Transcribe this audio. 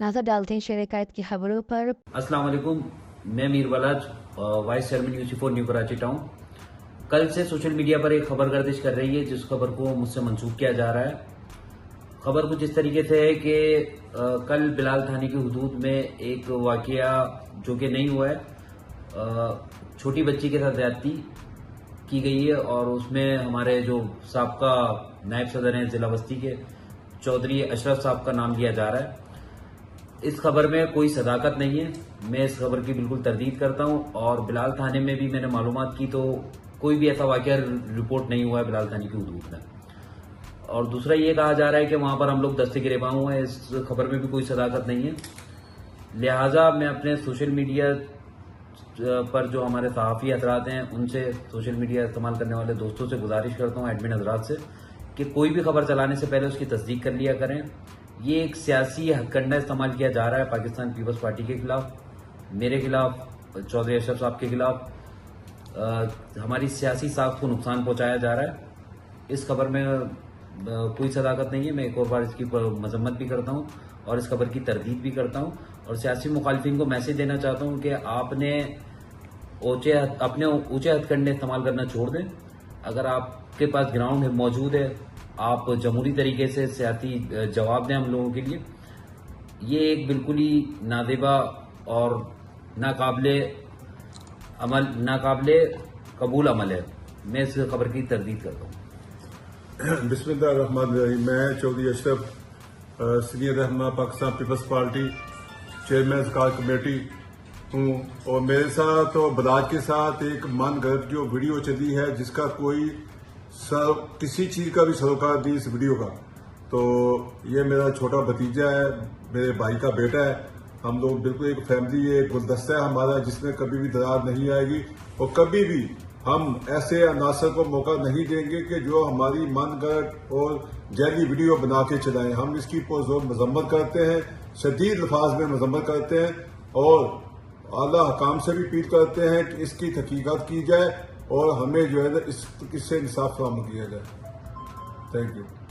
نظر ڈالتے ہیں شہر قائد کی خبروں پر۔ السلام علیکم، میں Mir Balaj, vice chairman UC4 new Karachi town. کل سے سوشل میڈیا پر ایک خبر گردش کر رہی ہے جس خبر کو مجھ سے منسوخ کیا جا رہا ہے۔ خبر کچھ اس طریقے سے ہے کہ کل بلال تھانے کی حدود میں ایک واقعہ جو کہ نہیں ہوا ہے، چھوٹی بچی کے ساتھ زیادتی کی گئی ہے اور اس میں ہمارے جو سابقہ نائب صدر ہیں ضلع بستی کے چودھری اشرف صاحب کا نام لیا جا رہا ہے۔ اس خبر میں کوئی صداقت نہیں ہے، میں اس خبر کی بالکل تردید کرتا ہوں، اور بلال تھانے میں بھی میں نے معلومات کی تو کوئی بھی ایسا واقعہ رپورٹ نہیں ہوا ہے بلال تھانے کی حدود میں۔ اور دوسرا یہ کہا جا رہا ہے کہ وہاں پر ہم لوگ دستے گریباں ہوئے ہیں، اس خبر میں بھی کوئی صداقت نہیں ہے۔ لہٰذا میں اپنے سوشل میڈیا پر جو ہمارے صحافی حضرات ہیں ان سے، سوشل میڈیا استعمال کرنے والے دوستوں سے گزارش کرتا ہوں، ایڈمن حضرات سے، کہ کوئی بھی خبر چلانے سے پہلے اس کی تصدیق کر لیا کریں۔ یہ ایک سیاسی ہتھ کنڈا استعمال کیا جا رہا ہے پاکستان پیپلز پارٹی کے خلاف، میرے خلاف، چودھری اشرف صاحب کے خلاف، ہماری سیاسی ساکھ کو نقصان پہنچایا جا رہا ہے۔ اس خبر میں کوئی صداقت نہیں ہے، میں ایک اور بار اس کی مذمت بھی کرتا ہوں اور اس خبر کی تردید بھی کرتا ہوں، اور سیاسی مخالفین کو میسج دینا چاہتا ہوں کہ آپ نے اپنے اونچے ہتھ کنڈے استعمال کرنا چھوڑ دیں۔ اگر آپ کے پاس گراؤنڈ موجود ہے، آپ جمہوری طریقے سے سیاسی جواب دیں ہم لوگوں کے لیے۔ یہ ایک بالکل ہی نازیبا اور ناقابل قبول عمل ہے، میں اس خبر کی تردید کرتا ہوں۔ بسم اللہ الرحمن الرحیم۔ میں چودھری اشرف، سینئر رہنما پاکستان پیپلز پارٹی، چیئرمین زکوٰۃ کمیٹی ہوں، اور میرے ساتھ اور بلاج کے ساتھ ایک من گھڑت جو ویڈیو چلی ہے جس کا کوئی کسی چیز کا بھی سروکار نہیں اس ویڈیو کا۔ تو یہ میرا چھوٹا بھتیجا ہے، میرے بھائی کا بیٹا ہے، ہم لوگ بالکل ایک فیملی، ایک گلدستہ ہے ہمارا جس میں کبھی بھی درار نہیں آئے گی، اور کبھی بھی ہم ایسے عناصر کو موقع نہیں دیں گے کہ جو ہماری من گھڑت اور جعلی ویڈیو بنا کے چلائیں۔ ہم اس کی پرزور مذمت کرتے ہیں، شدید الفاظ میں مذمت کرتے ہیں، اور اعلیٰ حکام سے بھی اپیل کرتے ہیں کہ اس کی تحقیقات کی جائے اور ہمیں جو ہے نا اس سے انصاف فراہم کیا جائے۔ Thank you.